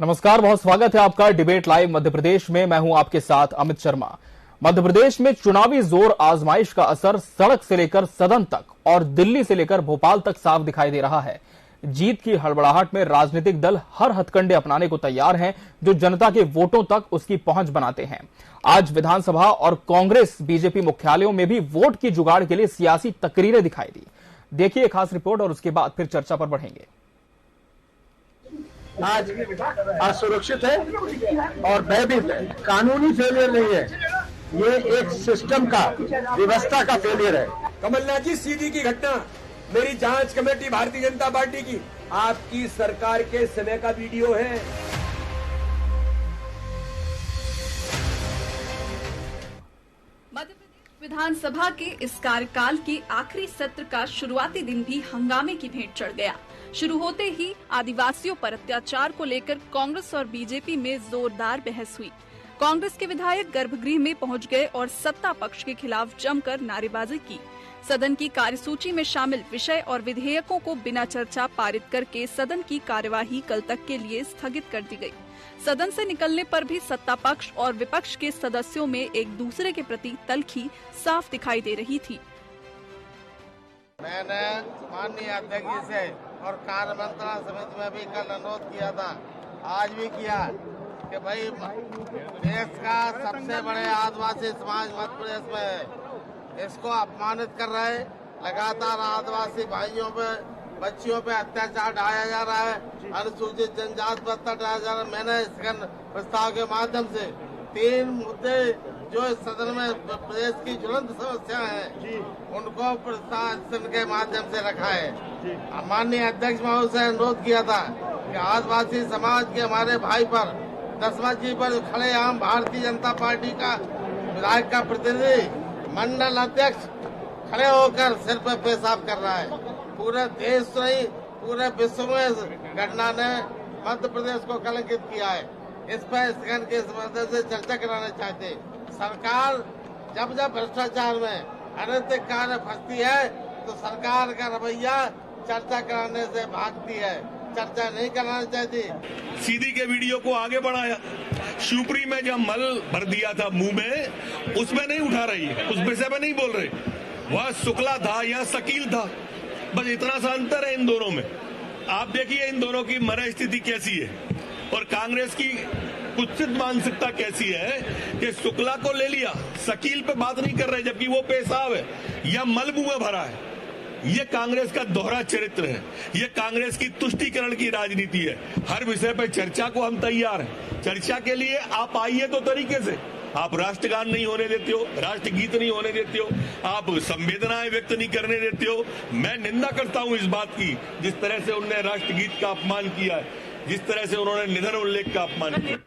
नमस्कार, बहुत स्वागत है आपका डिबेट लाइव मध्य प्रदेश में। मैं हूं आपके साथ अमित शर्मा। मध्य प्रदेश में चुनावी जोर आजमाइश का असर सड़क से लेकर सदन तक और दिल्ली से लेकर भोपाल तक साफ दिखाई दे रहा है। जीत की हड़बड़ाहट में राजनीतिक दल हर हथकंडे अपनाने को तैयार हैं जो जनता के वोटों तक उसकी पहुंच बनाते हैं। आज विधानसभा और कांग्रेस बीजेपी मुख्यालयों में भी वोट की जुगाड़ के लिए सियासी तकरीरें दिखाई दी। देखिए खास रिपोर्ट और उसके बाद फिर चर्चा पर बढ़ेंगे। आज असुरक्षित है और भयभीत है। कानूनी फेलियर नहीं है, ये एक सिस्टम का, व्यवस्था का फेलियर है। कमलनाथ जी, सीधी की घटना, मेरी जांच कमेटी भारतीय जनता पार्टी की आपकी सरकार के समय का वीडियो है। मध्य प्रदेश विधानसभा के इस कार्यकाल के आखिरी सत्र का शुरुआती दिन भी हंगामे की भेंट चढ़ गया। शुरू होते ही आदिवासियों पर अत्याचार को लेकर कांग्रेस और बीजेपी में जोरदार बहस हुई। कांग्रेस के विधायक गर्भगृह में पहुंच गए और सत्ता पक्ष के खिलाफ जमकर नारेबाजी की। सदन की कार्यसूची में शामिल विषय और विधेयकों को बिना चर्चा पारित करके सदन की कार्यवाही कल तक के लिए स्थगित कर दी गई। सदन से निकलने पर भी सत्ता पक्ष और विपक्ष के सदस्यों में एक दूसरे के प्रति तल्खी साफ दिखाई दे रही थी। मैंने माननीय अध्यक्ष जी से और कार्य मंत्रणा समिति में भी कल अनुरोध किया था, आज भी किया कि भाई देश का सबसे बड़े आदिवासी समाज मध्य प्रदेश में है, इसको अपमानित कर रहे। लगातार आदिवासी भाइयों पे, बच्चियों पे अत्याचार ढाया जा रहा है, अनुसूचित जनजाति पर अत्याचार ढाया जा रहा है। मैंने इस प्रस्ताव के माध्यम से 3 मुद्दे जो इस सदन में प्रदेश की ज्वलंत समस्या है उनको प्रशासन के माध्यम से रखा है। माननीय अध्यक्ष महोदय से अनुरोध किया था कि आदिवासी समाज के हमारे भाई पर, दसमत जी पर खड़े आम भारतीय जनता पार्टी का विधायक का प्रतिनिधि मंडल अध्यक्ष खड़े होकर सिर पर पेशाब कर रहा है। पूरे देश नहीं, पूरे विश्व में घटना ने मध्य प्रदेश को कलंकित किया है। इस पर सदन के मदद से चर्चा कराना चाहते। सरकार जब जब भ्रष्टाचार में अनैतिक कार्य फंसती है तो सरकार का रवैया चर्चा कराने से भागती है, चर्चा नहीं कराना चाहती। सीधी के वीडियो को आगे बढ़ाया, शिवपुरी में जब मल भर दिया था मुंह में, उसमें नहीं उठा रही है, उस विषय में नहीं बोल रहे। वह शुक्ला था या शकील था, बस इतना सा अंतर है इन दोनों में। आप देखिए इन दोनों की मन स्थिति कैसी है और कांग्रेस की कुत्सित मानसिकता कैसी है कि शुक्ला को ले लिया, शकील पे बात नहीं कर रहे, जबकि वो पेशाब है या मल मुंह में भरा है। ये कांग्रेस का दोहरा चरित्र है, ये कांग्रेस की तुष्टीकरण की राजनीति है। हर विषय पर चर्चा को हम तैयार हैं। चर्चा के लिए आप आइए तो तरीके से। आप राष्ट्रगान नहीं होने देते हो, राष्ट्रगीत नहीं होने देते हो, आप संवेदनाएं व्यक्त नहीं करने देते हो। मैं निंदा करता हूं इस बात की, जिस तरह से उन्होंने राष्ट्रगीत का अपमान किया है, जिस तरह से उन्होंने निधन उल्लेख का अपमान किया।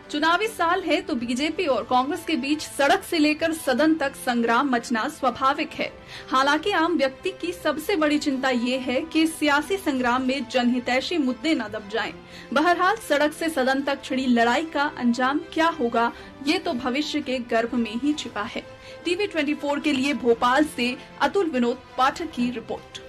चुनावी साल है तो बीजेपी और कांग्रेस के बीच सड़क से लेकर सदन तक संग्राम मचना स्वाभाविक है। हालांकि आम व्यक्ति की सबसे बड़ी चिंता ये है कि सियासी संग्राम में जनहितैषी मुद्दे न दब जाएं। बहरहाल सड़क से सदन तक छिड़ी लड़ाई का अंजाम क्या होगा, ये तो भविष्य के गर्भ में ही छिपा है। टीवी 24 के लिए भोपाल से अतुल विनोद पाठक की रिपोर्ट।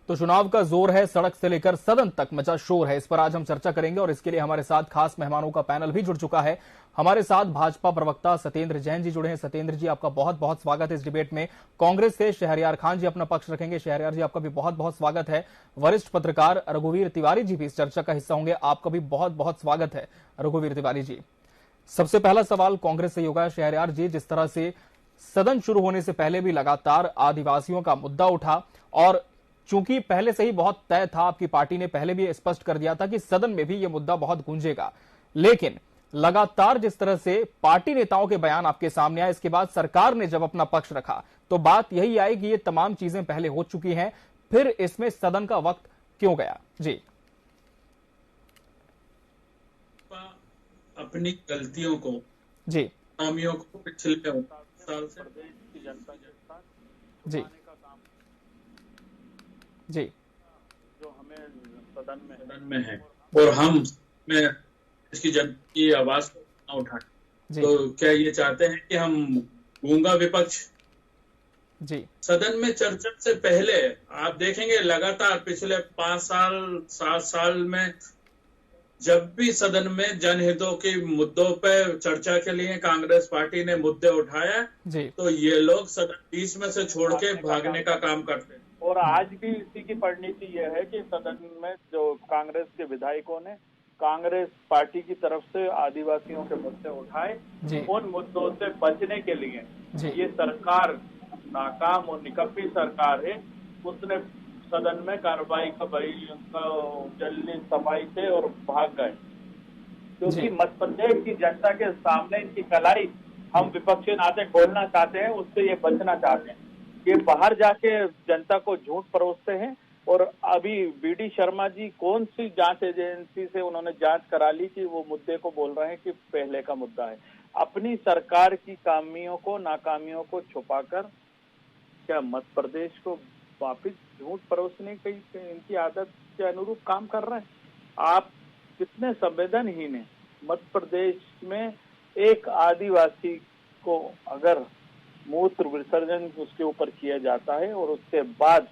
तो चुनाव का जोर है, सड़क से लेकर सदन तक मचा शोर है। इस पर आज हम चर्चा करेंगे और इसके लिए हमारे साथ खास मेहमानों का पैनल भी जुड़ चुका है। हमारे साथ भाजपा प्रवक्ता सत्येंद्र जैन जी जुड़े हैं। सत्येंद्र जी, आपका बहुत बहुत स्वागत है इस डिबेट में। कांग्रेस से शहरयार खान जी अपना पक्ष रखेंगे। शहरयार जी, आपका भी बहुत बहुत स्वागत है। वरिष्ठ पत्रकार रघुवीर तिवारी जी भी इस चर्चा का हिस्सा होंगे, आपका भी बहुत बहुत स्वागत है रघुवीर तिवारी जी। सबसे पहला सवाल कांग्रेस से होगा। शहरयार जी, जिस तरह से सदन शुरू होने से पहले भी लगातार आदिवासियों का मुद्दा उठा और चूंकि पहले से ही बहुत तय था, आपकी पार्टी ने पहले भी स्पष्ट कर दिया था कि सदन में भी यह मुद्दा बहुत गूंजेगा, लेकिन लगातार जिस तरह से पार्टी नेताओं के बयान आपके सामने आए, इसके बाद सरकार ने जब अपना पक्ष रखा तो बात यही आई कि ये तमाम चीजें पहले हो चुकी हैं, फिर इसमें सदन का वक्त क्यों गया? जी, अपनी गलतियों को, जी, खामियों को पिछले 7 साल से जी जी जो हमें सदन में है और हम में इसकी जनता की आवाज को न उठाए, तो क्या ये चाहते हैं कि हम गूंगा विपक्ष? जी, सदन में चर्चा से पहले आप देखेंगे लगातार पिछले 5 साल 7 साल में जब भी सदन में जनहितों के मुद्दों पे चर्चा के लिए कांग्रेस पार्टी ने मुद्दे उठाया तो ये लोग सदन बीच में से छोड़ के भागने का काम करते हैं। और आज भी इसी की परिणति यह है कि सदन में जो कांग्रेस के विधायकों ने कांग्रेस पार्टी की तरफ से आदिवासियों के मुद्दे उठाए, उन मुद्दों से बचने के लिए ये सरकार नाकाम और निकम्मी सरकार है। उसने सदन में कार्रवाई का बड़ी जल्दी सफाई से और भाग गए, क्योंकि मध्य प्रदेश की जनता के सामने इनकी कलाई हम विपक्षी नाते खोलना चाहते हैं, उससे ये बचना चाहते हैं। ये बाहर जाके जनता को झूठ परोसते हैं। और अभी बीडी शर्मा जी कौन सी जांच एजेंसी से उन्होंने जांच करा ली कि वो मुद्दे को बोल रहे हैं कि पहले का मुद्दा है। अपनी सरकार की कामियों को नाकामियों को छुपाकर क्या मध्य प्रदेश को वापिस झूठ परोसने की इनकी आदत के अनुरूप काम कर रहे हैं। आप कितने संवेदनहीन हैं। मध्य प्रदेश में एक आदिवासी को अगर मूत्र विसर्जन उसके ऊपर किया जाता है और उसके बाद,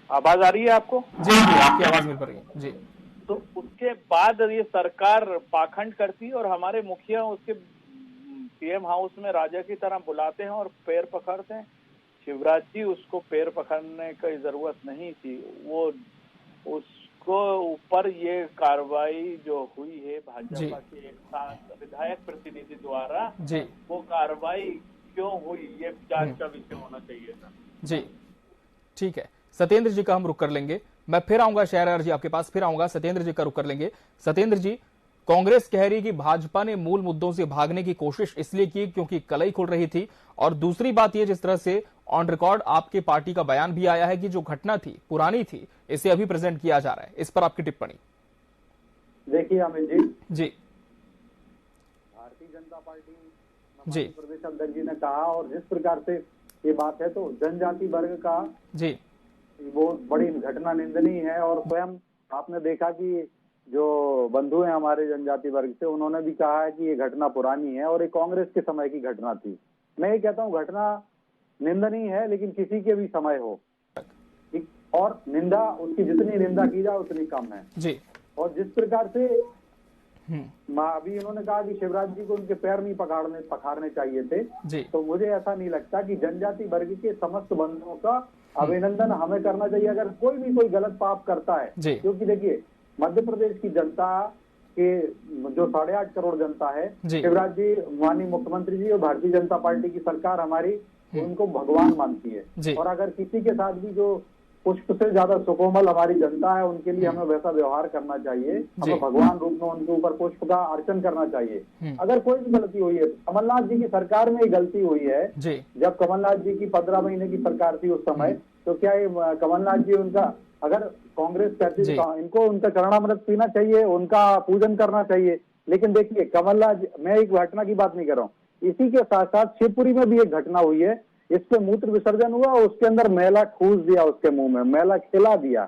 आवाज आ रही है आपको? जी जी, आपकी आवाज मिल रही है जी। तो उसके बाद ये सरकार पाखंड करती है और हमारे मुखिया उसके सीएम हाउस में राजा की तरह बुलाते हैं और पैर पकड़ते हैं। शिवराज जी, उसको पैर पकड़ने की जरूरत नहीं थी। वो उसको ऊपर ये कार्रवाई जो हुई है भाजपा के एक विधायक प्रतिनिधि द्वारा, वो कार्रवाई क्यों हुई, ये जांच का विषय होना चाहिए था। जी ठीक है, सत्येंद्र जी का हम रुक कर लेंगे। मैं फिर आऊंगा शहरयार जी आपके पास, फिर आऊंगा सत्येंद्र जी का रुक कर लेंगे। सत्येंद्र जी, कांग्रेस कह रही कि भाजपा ने मूल मुद्दों से भागने की कोशिश इसलिए की क्योंकि कलई खुल रही थी, और दूसरी बात यह जिस तरह से ऑन रिकॉर्ड आपके पार्टी का बयान भी आया है कि जो घटना थी पुरानी थी, इसे अभी प्रेजेंट किया जा रहा है। इस पर आपकी टिप्पणी। देखिए अमित जी, भारतीय जनता पार्टी जी प्रदेश अध्यक्ष जी ने कहा, और जिस प्रकार से ये बात है तो जनजाति वर्ग का जी वो बड़ी घटना निंदनीय है। और स्वयं आपने देखा कि जो बंधु हैं हमारे जनजाति वर्ग से, उन्होंने भी कहा है कि ये घटना पुरानी है और ये कांग्रेस के समय की घटना थी। मैं ये कहता हूँ घटना निंदनीय है, लेकिन किसी के भी समय हो, और निंदा उसकी जितनी निंदा की जाए उतनी कम है जी। और जिस प्रकार से अभी उन्होंने कहा कि शिवराज जी को उनके पैर नहीं पखारने चाहिए थे जी, तो मुझे ऐसा नहीं लगता कि जनजाति वर्ग के समस्त बंधुओं का अभिनंदन हमें करना चाहिए अगर कोई भी कोई गलत पाप करता है। क्योंकि देखिए मध्य प्रदेश की जनता के जो 8.5 करोड़ जनता है, शिवराज जी माननीय मुख्यमंत्री जी और भारतीय जनता पार्टी की सरकार हमारी उनको भगवान मानती है। और अगर किसी के साथ भी जो पुष्प से ज्यादा सुकोमल हमारी जनता है, उनके लिए हमें वैसा व्यवहार करना चाहिए। हमें भगवान रूप में उनके ऊपर पुष्प का अर्चन करना चाहिए। अगर कोई भी गलती हुई है, कमलनाथ जी की सरकार में ही गलती हुई है। जब कमलनाथ जी की 15 महीने की सरकार थी उस समय, तो क्या ये कमलनाथ जी उनका, अगर कांग्रेस कहती है इनको उनका चरणामृत पीना चाहिए, उनका पूजन करना चाहिए। लेकिन देखिए कमलनाथ, मैं एक घटना की बात नहीं कर रहा हूँ, इसी के साथ साथ शिवपुरी में भी एक घटना हुई है। इस पे मूत्र विसर्जन हुआ, उसके अंदर मैला ठूस दिया, उसके मुंह में मैला खिला दिया।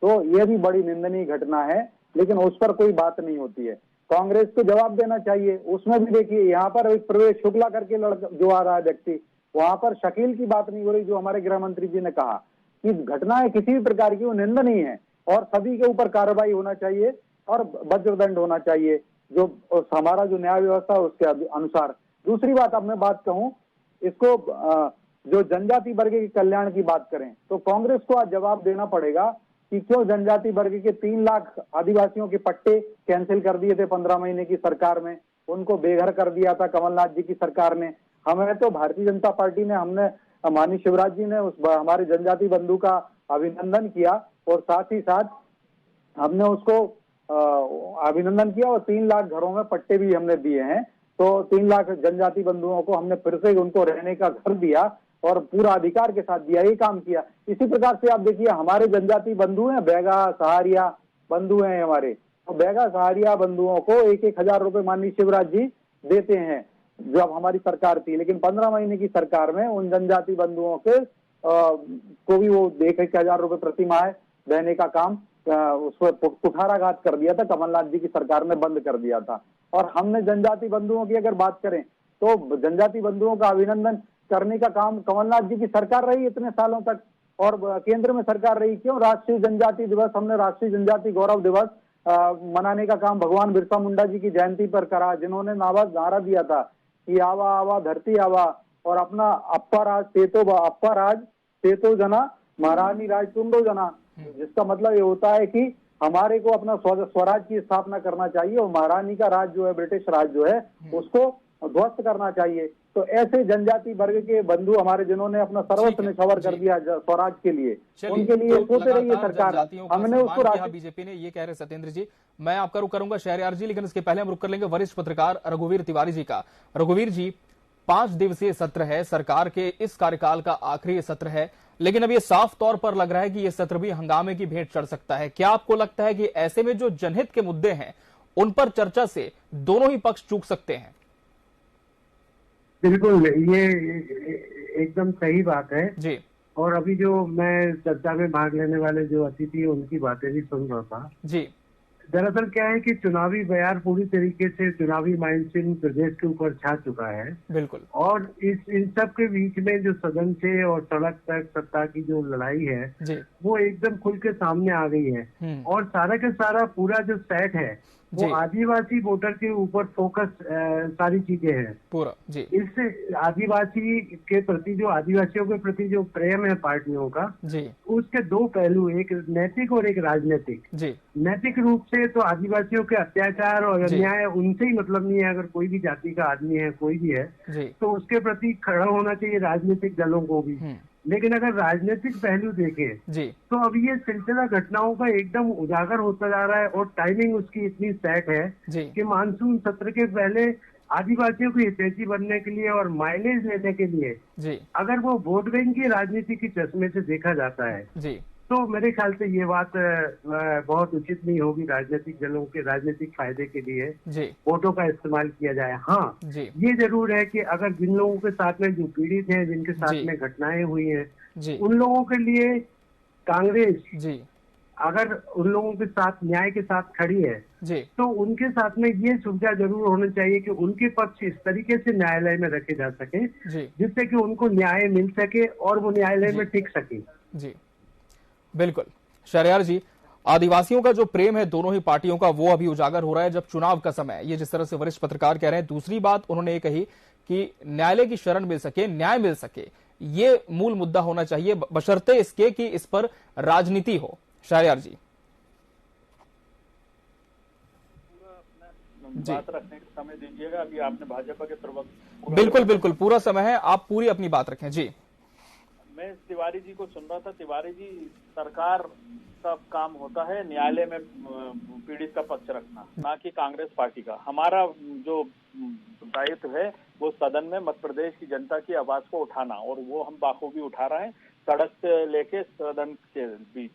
तो यह भी बड़ी निंदनीय घटना है, लेकिन उस पर कोई बात नहीं होती है। कांग्रेस को जवाब देना चाहिए। उसमें भी देखिए यहाँ पर एक प्रवेश शुक्ला करके लड़का जो आ रहा है व्यक्ति, वहां पर शकील की बात नहीं हो रही। जो हमारे गृह मंत्री जी ने कहा कि घटनाएं किसी भी प्रकार की वो निंदनीय है और सभी के ऊपर कार्रवाई होना चाहिए और वज्रदंड होना चाहिए, जो हमारा जो न्याय व्यवस्था है उसके अनुसार। दूसरी बात, अब मैं बात कहूं, इसको जो जनजाति वर्ग के कल्याण की बात करें तो कांग्रेस को आज जवाब देना पड़ेगा कि क्यों जनजाति वर्ग के 3 लाख आदिवासियों के पट्टे कैंसिल कर दिए थे 15 महीने की सरकार में, उनको बेघर कर दिया था कमलनाथ जी की सरकार ने। हमें तो भारतीय जनता पार्टी ने, हमने माननीय शिवराज जी ने उस हमारे जनजाति बंधु का अभिनंदन किया और साथ ही साथ हमने उसको अभिनंदन किया और 3 लाख घरों में पट्टे भी हमने दिए हैं। तो 3 लाख जनजाति बंधुओं को हमने फिर से उनको रहने का घर दिया और पूरा अधिकार के साथ दिया, ये काम किया। इसी प्रकार से आप देखिए हमारे जनजाति बंधु हैं, बैगा सहारिया बंधु हैं हमारे, तो बैगा सहारिया बंधुओं को 1-1 हजार रुपए माननीय शिवराज जी देते हैं जब हमारी सरकार थी। लेकिन 15 महीने की सरकार में उन जनजाति बंधुओं के को भी वो 1-1 हजार रुपए प्रति माह देने का काम उस पर कुठाराघात कर दिया था, कमलनाथ जी की सरकार ने बंद कर दिया था। और हमने जनजाति बंधुओं की अगर बात करें तो जनजाति बंधुओं का अभिनंदन करने का काम कमलनाथ जी की सरकार रही इतने सालों तक, और केंद्र में सरकार रही। क्यों राष्ट्रीय जनजाति दिवस, हमने राष्ट्रीय जनजाति गौरव दिवस मनाने का काम भगवान बिरसा मुंडा जी की जयंती पर करा, जिन्होंने नारा दिया था कि आवा आवा धरती आवा, और अपना अप्पा राज सेतो जना महारानी राज तुंडो जना, जिसका मतलब ये होता है कि हमारे को अपना स्वराज की स्थापना करना चाहिए और महारानी का राज जो है, ब्रिटिश राज जो है, उसको ध्वस्त करना चाहिए। तो ऐसे जनजाति वर्ग के बंधु हमारे, जिन्होंने अपना सर्वस्व निछावर कर दिया स्वराज के लिए, उनके लिए सोचते रहिए सरकार। हमने उसको बीजेपी ने ये कह रहे सत्येंद्र जी, मैं आपका रुख करूंगा शहरयार जी, लेकिन इसके पहले हम रुख कर लेंगे वरिष्ठ पत्रकार रघुवीर तिवारी जी का। रघुवीर जी, 5 दिवसीय सत्र है, सरकार के इस कार्यकाल का आखिरी सत्र है, लेकिन अब ये साफ तौर पर लग रहा है कि ये सत्र भी हंगामे की भेंट चढ़ सकता है। क्या आपको लगता है कि ऐसे में जो जनहित के मुद्दे हैं उन पर चर्चा से दोनों ही पक्ष चूक सकते हैं? बिल्कुल, ये एकदम सही बात है जी। और अभी जो मैं चर्चा में भाग लेने वाले जो अतिथि हैं उनकी बातें भी सुन रहा था जी। दरअसल क्या है कि चुनावी बयार पूरी तरीके से चुनावी माइंडसेट प्रदेश के ऊपर छा चुका है। बिल्कुल। और इन सब के बीच में जो सदन से और सड़क तक सत्ता की जो लड़ाई है जी। वो एकदम खुल के सामने आ गई है और सारा के सारा पूरा जो सेट है वो आदिवासी वोटर के ऊपर फोकस सारी चीजें हैं पूरा जी। इससे आदिवासी के प्रति जो आदिवासियों के प्रति जो प्रेम है पार्टियों का जी, उसके दो पहलू, एक नैतिक और एक राजनीतिक। जी। नैतिक रूप से तो आदिवासियों के अत्याचार और अन्याय उनसे ही मतलब नहीं है, अगर कोई भी जाति का आदमी है, कोई भी है जी। तो उसके प्रति खड़ा होना चाहिए राजनीतिक दलों को भी। लेकिन अगर राजनीतिक पहलू देखें जी, तो अब ये सिलसिला घटनाओं का एकदम उजागर होता जा रहा है और टाइमिंग उसकी इतनी सेट है कि मानसून सत्र के पहले आदिवासियों की हितैषी बनने के लिए और माइलेज लेने के लिए जी, अगर वो वोट बैंक की राजनीति की चश्मे से देखा जाता है जी, तो मेरे ख्याल से ये बात बहुत उचित नहीं होगी राजनीतिक दलों के राजनीतिक फायदे के लिए वोटों का इस्तेमाल किया जाए। हाँ, ये जरूर है कि अगर जिन लोगों के साथ में जो पीड़ित हैं, जिनके साथ में घटनाएं हुई हैं, उन लोगों के लिए कांग्रेस अगर उन लोगों के साथ न्याय के साथ खड़ी है तो उनके साथ में ये सुविधा जरूर होनी चाहिए कि उनके पक्ष इस तरीके से न्यायालय में रखे जा सके जिससे कि उनको न्याय मिल सके और वो न्यायालय में टिक सके। जी बिल्कुल शहरयार जी, आदिवासियों का जो प्रेम है दोनों ही पार्टियों का वो अभी उजागर हो रहा है जब चुनाव का समय, ये जिस तरह से वरिष्ठ पत्रकार कह रहे हैं। दूसरी बात उन्होंने ये कही कि न्यायालय की शरण मिल सके, न्याय मिल सके, ये मूल मुद्दा होना चाहिए बशर्ते इसके कि इस पर राजनीति हो। शहरयार जी बात रखने का समय दीजिएगा, अभी आपने भाजपा के प्रवक्ता। बिल्कुल बिल्कुल, पूरा समय है, आप पूरी अपनी बात रखें। जी, मैं तिवारी जी को सुन रहा था। तिवारी जी, सरकार का काम होता है न्यायालय में पीड़ित का पक्ष रखना, ना कि कांग्रेस पार्टी का। हमारा जो दायित्व है वो सदन में मध्य प्रदेश की जनता की आवाज को उठाना, और वो हम बाखूबी उठा रहे हैं सड़क से लेके सदन के बीच।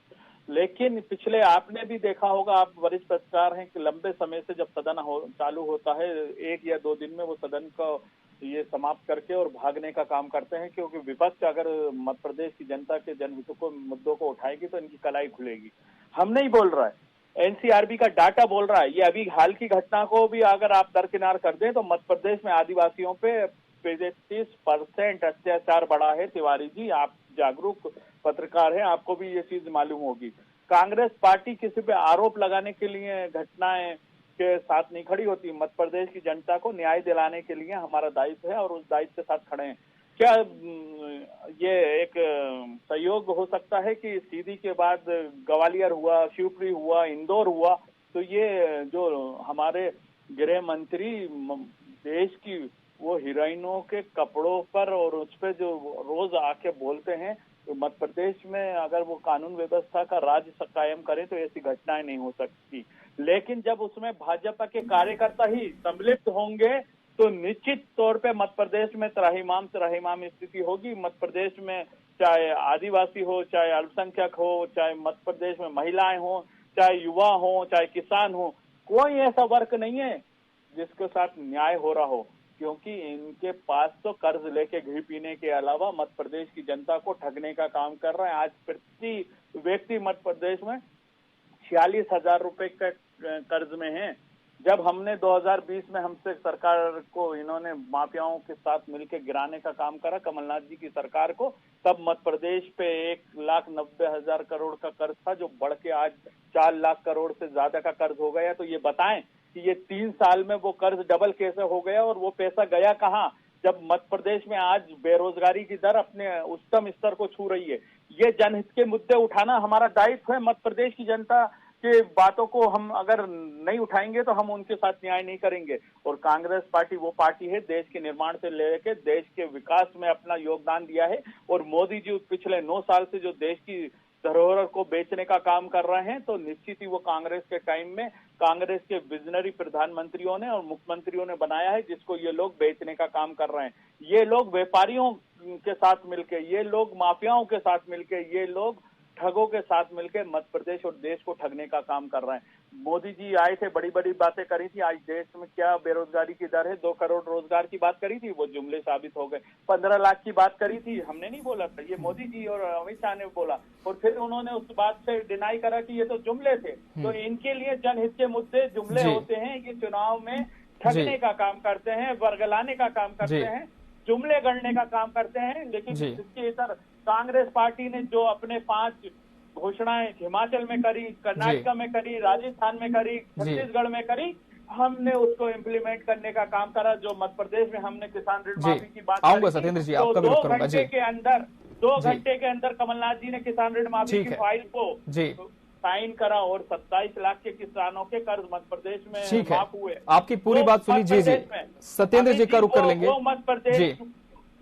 लेकिन पिछले आपने भी देखा होगा, आप वरिष्ठ पत्रकार हैं, कि लंबे समय से जब सदन चालू होता है 1 या 2 दिन में वो सदन का ये समाप्त करके और भागने का काम करते हैं, क्योंकि विपक्ष अगर मध्य प्रदेश की जनता के जनहितों को मुद्दों को उठाएगी तो इनकी कलाई खुलेगी। हम नहीं बोल रहा है, एनसीआरबी का डाटा बोल रहा है। ये अभी हाल की घटना को भी अगर आप दरकिनार कर दें तो मध्य प्रदेश में आदिवासियों पे 35% अत्याचार बढ़ा है। तिवारी जी, आप जागरूक पत्रकार हैं, आपको भी ये चीज मालूम होगी। कांग्रेस पार्टी किसी पे आरोप लगाने के लिए घटनाएं के साथ नहीं खड़ी होती। मध्य प्रदेश की जनता को न्याय दिलाने के लिए हमारा दायित्व है और उस दायित्व के साथ खड़े हैं। क्या ये एक सहयोग हो सकता है कि सीधी के बाद ग्वालियर हुआ, शिवपुरी हुआ, इंदौर हुआ, तो ये जो हमारे गृह मंत्री देश की वो हीरोइनों के कपड़ों पर और उस पर जो रोज आके बोलते हैं, तो मध्य प्रदेश में अगर वो कानून व्यवस्था का राज कायम करें तो ऐसी घटनाएं नहीं हो सकती। लेकिन जब उसमें भाजपा के कार्यकर्ता ही सम्मिलित होंगे तो निश्चित तौर पे मध्य प्रदेश में त्राहिमाम स्थिति होगी। मध्य प्रदेश में चाहे आदिवासी हो, चाहे अल्पसंख्यक हो, चाहे मध्य प्रदेश में महिलाएं हो, चाहे युवा हो, चाहे किसान हो, कोई ऐसा वर्ग नहीं है जिसके साथ न्याय हो रहा हो, क्योंकि इनके पास तो कर्ज लेके घी पीने के अलावा मध्य प्रदेश की जनता को ठगने का काम कर रहा है। आज प्रति व्यक्ति मध्य प्रदेश में 46,000 रुपए का कर्ज में है। जब हमने 2020 में हमसे सरकार को इन्होंने माफियाओं के साथ मिलकर गिराने का काम करा, कमलनाथ जी की सरकार को, तब मध्य प्रदेश पे 1,90,000 करोड़ का कर्ज था, जो बढ़ के आज 4 लाख करोड़ से ज्यादा का कर्ज हो गया। तो ये बताएं कि ये 3 साल में वो कर्ज डबल कैसे हो गया और वो पैसा गया कहाँ, जब मध्य प्रदेश में आज बेरोजगारी की दर अपने उच्चतम स्तर को छू रही है। ये जनहित के मुद्दे उठाना हमारा दायित्व है। मध्य प्रदेश की जनता के बातों को हम अगर नहीं उठाएंगे तो हम उनके साथ न्याय नहीं करेंगे। और कांग्रेस पार्टी वो पार्टी है देश के निर्माण से लेकर देश के विकास में अपना योगदान दिया है, और मोदी जी पिछले 9 साल से जो देश की धरोहर को बेचने का काम कर रहे हैं, तो निश्चित ही वो कांग्रेस के टाइम में कांग्रेस के विजनरी प्रधानमंत्रियों ने और मुख्यमंत्रियों ने बनाया है, जिसको ये लोग बेचने का काम कर रहे हैं। ये लोग व्यापारियों के साथ मिलके, ये लोग माफियाओं के साथ मिलके, ये लोग ठगों के साथ मिलकर मध्य प्रदेश और देश को ठगने का काम कर रहे हैं। मोदी जी आए थे, बड़ी बड़ी बातें करी थी, आज देश में क्या बेरोजगारी की दर है, 2 करोड़ रोजगार की बात करी थी, वो जुमले साबित हो गए। 15 लाख की बात करी थी, हमने नहीं बोला था, ये मोदी जी और अमित शाह ने बोला, और फिर उन्होंने उस बात से डिनाई करा कि ये तो जुमले थे। तो इनके लिए जनहित के मुद्दे जुमले होते हैं, ये चुनाव में ठगने का काम करते हैं, वर्गलाने का काम करते हैं, जुमले गढ़ने का काम करते हैं। लेकिन इसके इतर कांग्रेस पार्टी ने जो अपने 5 घोषणाएं हिमाचल में करी, कर्नाटक में करी, राजस्थान में करी, छत्तीसगढ़ में करी, हमने उसको इम्प्लीमेंट करने का काम करा। जो मध्य प्रदेश में हमने किसान ऋण माफी की बात करी, सत्येंद्र जी, तो आपका 2 घंटे के अंदर 2 घंटे के अंदर कमलनाथ जी ने किसान ऋण माफी की फाइल को साइन करा, और 27 लाख के किसानों के कर्ज मध्य प्रदेश में माफ हुए। आपकी पूरी बात सुनी। जी जी, सत्येंद्र जी का रुख कर लेंगे। मध्य प्रदेश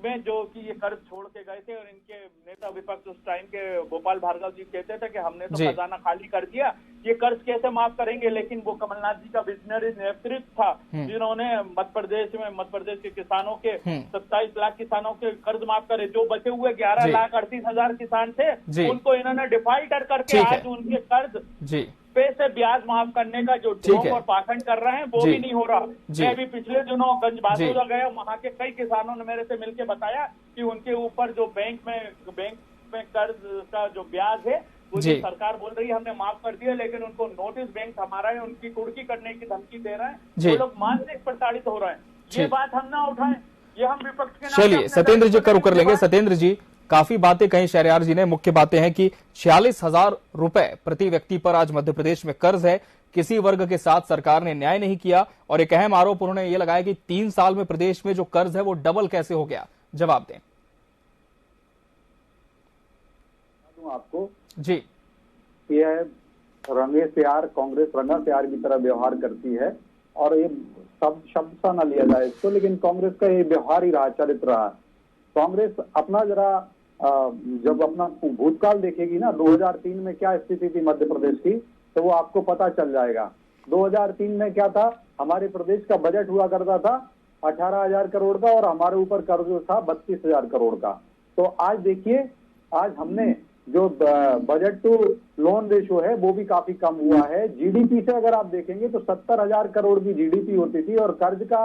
में जो कि ये कर्ज छोड़ के गए थे, और इनके नेता विपक्ष उस टाइम के गोपाल भार्गव जी कहते थे कि हमने तो खजाना खाली कर दिया, ये कर्ज कैसे माफ करेंगे। लेकिन वो कमलनाथ जी का विजनरी नेतृत्व था, जिन्होंने मध्य प्रदेश के किसानों के 27 लाख किसानों के कर्ज माफ करे। जो बचे हुए 11,38,000 किसान थे, उनको इन्होंने डिफाल्टर करके आज उनके कर्ज से ब्याज माफ करने का जो ढोंग और पाखंड कर रहे हैं, वो भी नहीं हो रहा। मैं भी पिछले दिनों गंज बहादुर गया, वहाँ के कई किसानों ने मेरे से मिलकर बताया कि उनके ऊपर जो बैंक में कर्ज का जो ब्याज है, वो सरकार बोल रही है हमने माफ कर दिया, लेकिन उनको नोटिस बैंक हमारा है, उनकी कुर्की करने की धमकी दे रहे हैं। वो लोग मानसिक प्रताड़ित हो रहे हैं। ये बात हम ना उठाएं, ये हम विपक्ष के नाम। चलिए सत्येंद्र जी का रुख कर लेंगे। सत्येंद्र जी, काफी बातें कही शहरयार जी ने। मुख्य बातें हैं कि 46,000 रुपए प्रति व्यक्ति पर आज मध्य प्रदेश में कर्ज है। किसी वर्ग के साथ सरकार ने न्याय नहीं किया, और एक अहम आरोप उन्होंने ये लगाया कि 3 साल में प्रदेश में जो कर्ज है वो डबल कैसे हो गया। जवाब दें आपको जी। ये रंगे प्यार, कांग्रेस रंगा प्यार की तरह व्यवहार करती है, और ये सब शब्द सा न लिया जाए इसको, लेकिन कांग्रेस का ये व्यवहार ही रहा, चरित्र रहा। कांग्रेस अपना जरा जब अपना भूतकाल देखेगी ना, 2003 में क्या स्थिति थी मध्य प्रदेश की, तो वो आपको पता चल जाएगा। 2003 में क्या था, हमारे प्रदेश का बजट हुआ करता था 18,000 करोड़ का, और हमारे ऊपर कर्ज था 32,000 करोड़ का। तो आज देखिए, आज हमने जो बजट टू लोन रेशो है वो भी काफी कम हुआ है। जीडीपी से अगर आप देखेंगे तो 70,000 करोड़ की जीडीपी होती थी, और कर्ज का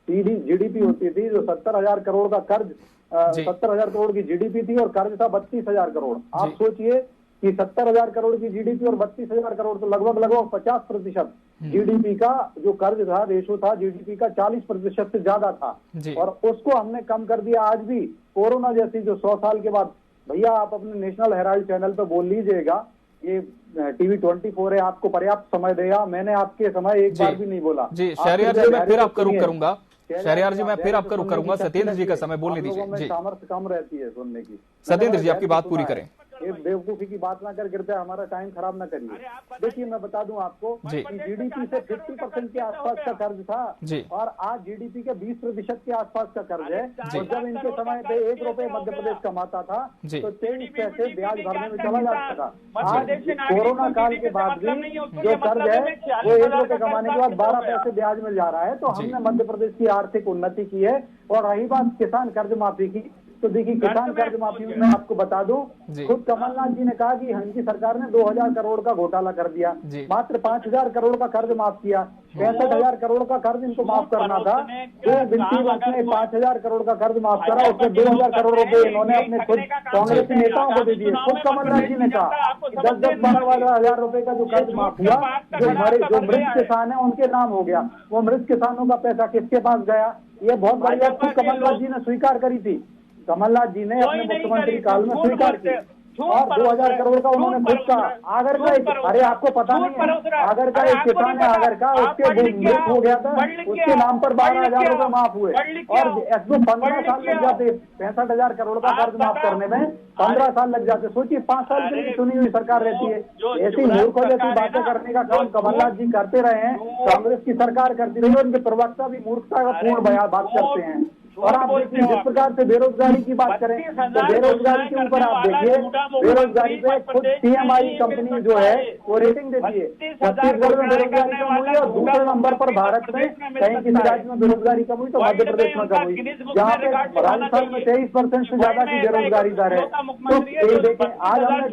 जीडीपी होती थी जो 70,000 करोड़ का कर्ज 70,000 करोड़ की जीडीपी थी, और कर्ज था 32,000 करोड़। आप सोचिए कि 70,000 करोड़ की जीडीपी और 32,000 करोड़, तो लगभग 50% जीडीपी का जो कर्ज था, रेशो था जीडीपी का 40% से ज्यादा था, और उसको हमने कम कर दिया। आज भी कोरोना जैसी जो 100 साल के बाद, भैया आप अपने नेशनल हेराल्ड चैनल पर बोल लीजिएगा, ये टीवी 24 है, आपको पर्याप्त समय देगा। मैंने आपके समय एक बार भी नहीं बोला। जी शहरयार जी, मैं फिर आपका रुख करूंगा। शहरयार जी, मैं फिर आपका रुख करूंगा। सत्येंद्र जी का समय बोलने दीजिए। सामर्थ्य कम रहती है सुनने की। सत्येंद्र जी, आपकी बात पूरी करें। ये बेवकूफी की बात ना कर, कृपया हमारा टाइम खराब ना करिए। देखिए मैं बता दूं आपको कि जीडीपी से 50% के आसपास का कर्ज था, और आज जीडीपी के 20% के आसपास का कर्ज है। और जब इनके समय पे 1 रुपए मध्य प्रदेश कमाता था तो 23 पैसे ब्याज भरने में चला जाता था। आज कोरोना काल के बाद भी जो कर्ज है वो 1 रुपए कमाने के बाद 12 पैसे ब्याज में जा रहा है। तो हमने मध्य प्रदेश की आर्थिक उन्नति की है। और रही बात किसान कर्ज माफी की, तो देखिए किसान कर्ज माफी में मैं आपको बता दूं, खुद कमलनाथ जी ने कहा कि इनकी सरकार ने 2000 करोड़ का घोटाला कर दिया, मात्र 5000 करोड़ का कर्ज माफ किया, 65,000 करोड़ का कर्ज इनको माफ करना था। तो वित्तीय वर्ष में 5000 करोड़ का कर्ज माफ करा, उसमें 2000 करोड़ रुपए इन्होंने अपने खुद कांग्रेसी नेताओं को दे दिए। खुद कमलनाथ जी ने कहा 10-12 हजार रुपए का जो कर्ज माफ हुआ, जो मृत किसान है उनके नाम हो गया, वो मृत किसानों का पैसा किसके पास गया, ये बहुत बड़ी बात खुद कमलनाथ जी ने स्वीकार करी थी। कमलनाथ जी ने अपने मुख्यमंत्री काल में स्वीकार की और 2000 करोड़ का उन्होंने खुद कहा। आगर का अरे आपको पता नहीं है, आगर का एक किसान है, आगर का उसके मृत हो गया था, उसके नाम पर 12,000 रुपए माफ हुए और इसको 15 साल लग जाते। 65,000 करोड़ का कर्ज माफ करने में 15 साल लग जाते। सोचिए 5 साल के लिए चुनी हुई सरकार रहती है। ऐसी मूर्खों जैसी बातें करने का काम कमलनाथ जी करते रहे हैं, कांग्रेस की सरकार करती रही, उनके प्रवक्ता भी मूर्खता का पूर्ण बात करते हैं। और आप देखिए जिस प्रकार से बेरोजगारी की बात करें तो बेरोजगारी के ऊपर आप देखिए, बेरोजगारी पे खुद PMI कंपनी जो है वो रेटिंग देती है। छत्तीसगढ़ में बेरोजगारी कम हुई और दूसरे नंबर पर भारत में कहीं किसी राज्य में बेरोजगारी कम हुई तो मध्य प्रदेश में कम हुई, जहाँ पे राजस्थान में 23% से ज्यादा की बेरोजगारी दर है। तो ये देखें आज हमने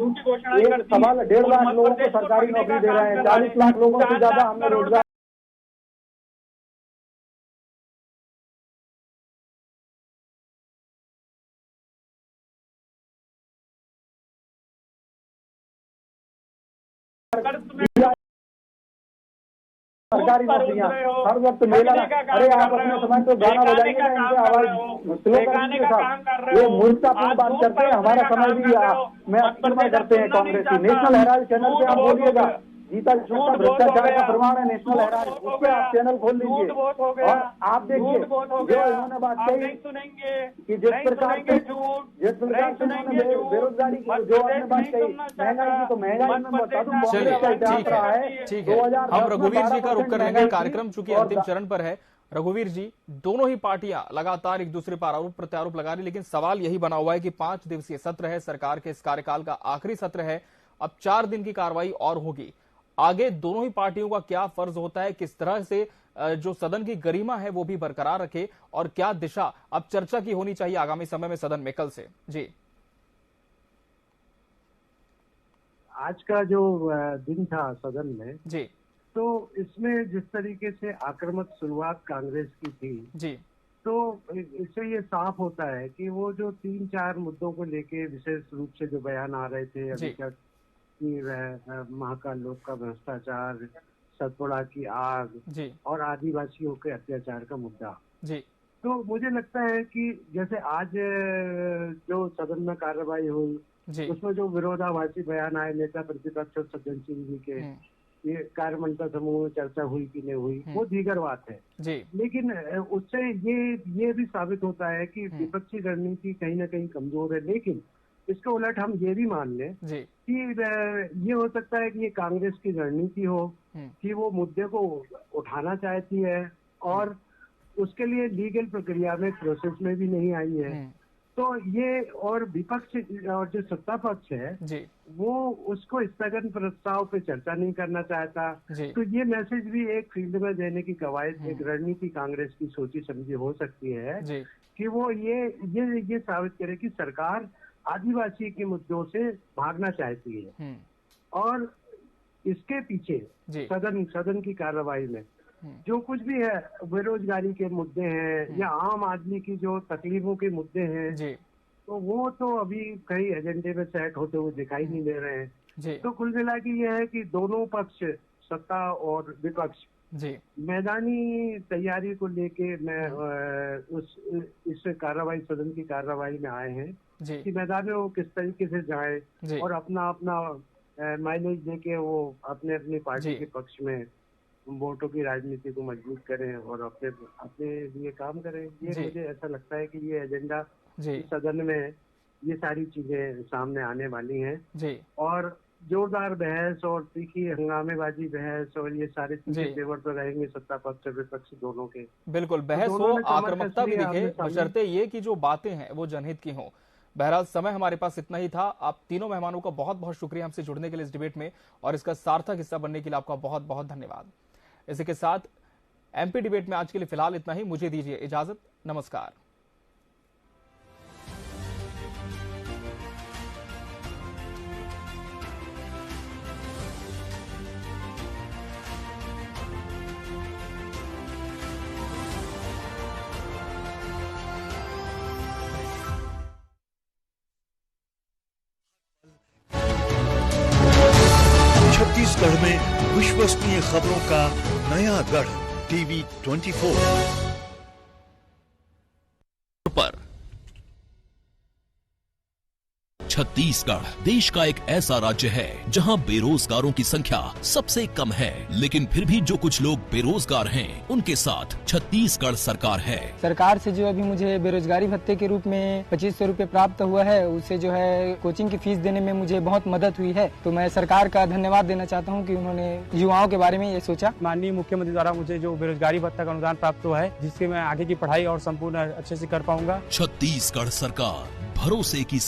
एक सवाल 1.5 लाख लोगों को सरकारी नौकरी दे रहे हैं, 40 लाख लोगों से ज्यादा हमने रोजगार सरकारी नौकरियां हर वक्त मेला। अरे आप अपने समय तो गाना बजाइए ना, इनके आवाज स्लो करने के साथ ये मूर्खतापूर्ण बात करते हैं। हमारा समय भी मैं अक्सर करते हैं कांग्रेसी। नेशनल हेराल्ड चैनल पे आप बोलिएगा, गीता जसवंत का भ्रष्टाचार का प्रमाण है नेशनल हेराल्ड, उस पर आप चैनल खोल लीजिए और आप देखिए जो इन्होंने बात कही कि जिस प्रकार से उन्होंने बेरोजगारी की जो आपने बात कही, महंगाई की, तो महंगाई में बता दूं कांग्रेस का इतिहास रहा है। ठीक है, हम रघुवीर जी का रुख कर लेंगे, कार्यक्रम चूंकि अंतिम चरण पर है। रघुवीर जी, दोनों ही पार्टियां लगातार एक दूसरे पर आरोप प्रत्यारोप लगा रही, लेकिन सवाल यही बना हुआ है कि 5 दिवसीय सत्र है, सरकार के इस कार्यकाल का आखिरी सत्र है, अब 4 दिन की कार्रवाई और होगी। आगे दोनों ही पार्टियों का क्या फर्ज होता है, किस तरह से जो सदन की गरिमा है वो भी बरकरार रखे, और क्या दिशा अब चर्चा की होनी चाहिए आगामी समय में सदन में कल से? जी, आज का जो दिन था सदन में जी, तो इसमें जिस तरीके से आक्रामक शुरुआत कांग्रेस की थी जी, तो इससे ये साफ होता है कि वो जो 3-4 मुद्दों को लेके विशेष रूप से जो बयान आ रहे थे अभी तक कि महाकाल लोक का भ्रष्टाचार, सतपुड़ा की आग और आदिवासियों के अत्याचार का मुद्दा जी, तो मुझे लगता है कि जैसे आज जो सदन में कार्रवाई हुई उसमें जो विरोधाभासी बयान आए नेता प्रतिपक्ष और सज्जन सिंह जी के, ये कार्यमंत्रणा समूह में चर्चा हुई कि नहीं हुई वो दीगर बात है जी। लेकिन उससे ये भी साबित होता है कि विपक्षी रणनीति कहीं ना कहीं कमजोर है। लेकिन इसके उलट हम ये भी मान लें कि ये हो सकता है कि ये कांग्रेस की रणनीति हो कि वो मुद्दे को उठाना चाहती है और उसके लिए लीगल प्रक्रिया में प्रोसेस में भी नहीं आई है। तो ये और विपक्ष और जो सत्ता पक्ष है वो उसको स्थगन प्रस्ताव पे चर्चा नहीं करना चाहता। तो ये मैसेज भी एक फील्ड में देने की कवायद, एक रणनीति कांग्रेस की सोची समझी हो सकती है कि वो ये साबित करे कि सरकार आदिवासी के मुद्दों से भागना चाहती है और इसके पीछे सदन की कार्रवाई में जो कुछ भी है, बेरोजगारी के मुद्दे हैं या आम आदमी की जो तकलीफों के मुद्दे हैं, तो वो तो अभी कई एजेंडे में सेट होते हुए दिखाई नहीं दे रहे हैं। तो कुल मिला के ये है कि दोनों पक्ष, सत्ता और विपक्ष, मैदानी तैयारी को लेके मैं इस कार्रवाई, सदन की कार्रवाई में आए हैं कि मैदान में वो किस तरीके से जाए और अपना माइलेज देके वो अपने पार्टी के पक्ष में वोटों की राजनीति को मजबूत करें और अपने लिए काम करें। ये मुझे ऐसा लगता है कि ये एजेंडा सदन में ये सारी चीजें सामने आने वाली हैं और जोरदार बहस और तीखी हंगामेबाजी बहस और ये सारे चीजें तेवर तो रहेंगे सत्ता पक्ष और विपक्ष दोनों के। बिल्कुल, बहस हो, आक्रामकता भी दिखे, बशर्ते ये कि जो बातें हैं वो जनहित की हों। बहरहाल समय हमारे पास इतना ही था। आप तीनों मेहमानों का बहुत बहुत शुक्रिया हमसे जुड़ने के लिए इस डिबेट में और इसका सार्थक हिस्सा बनने के लिए आपका बहुत बहुत धन्यवाद। इसी के साथ एमपी डिबेट में आज के लिए फिलहाल इतना ही। मुझे दीजिए इजाजत। नमस्कार। छत्तीसगढ़ में विश्वसनीय खबरों का नया गढ़ टीवी 24 पर छत्तीसगढ़ देश का एक ऐसा राज्य है जहां बेरोजगारों की संख्या सबसे कम है, लेकिन फिर भी जो कुछ लोग बेरोजगार हैं, उनके साथ छत्तीसगढ़ सरकार है। सरकार से जो अभी मुझे बेरोजगारी भत्ते के रूप में 2500 रुपए प्राप्त हुआ है, उससे जो है कोचिंग की फीस देने में मुझे बहुत मदद हुई है। तो मैं सरकार का धन्यवाद देना चाहता हूँ कि उन्होंने युवाओं के बारे में ये सोचा। माननीय मुख्यमंत्री द्वारा मुझे जो बेरोजगारी भत्ता का अनुदान प्राप्त हुआ है, जिससे मैं आगे की पढ़ाई और संपूर्ण अच्छे से कर पाऊंगा। छत्तीसगढ़ सरकार, भरोसे की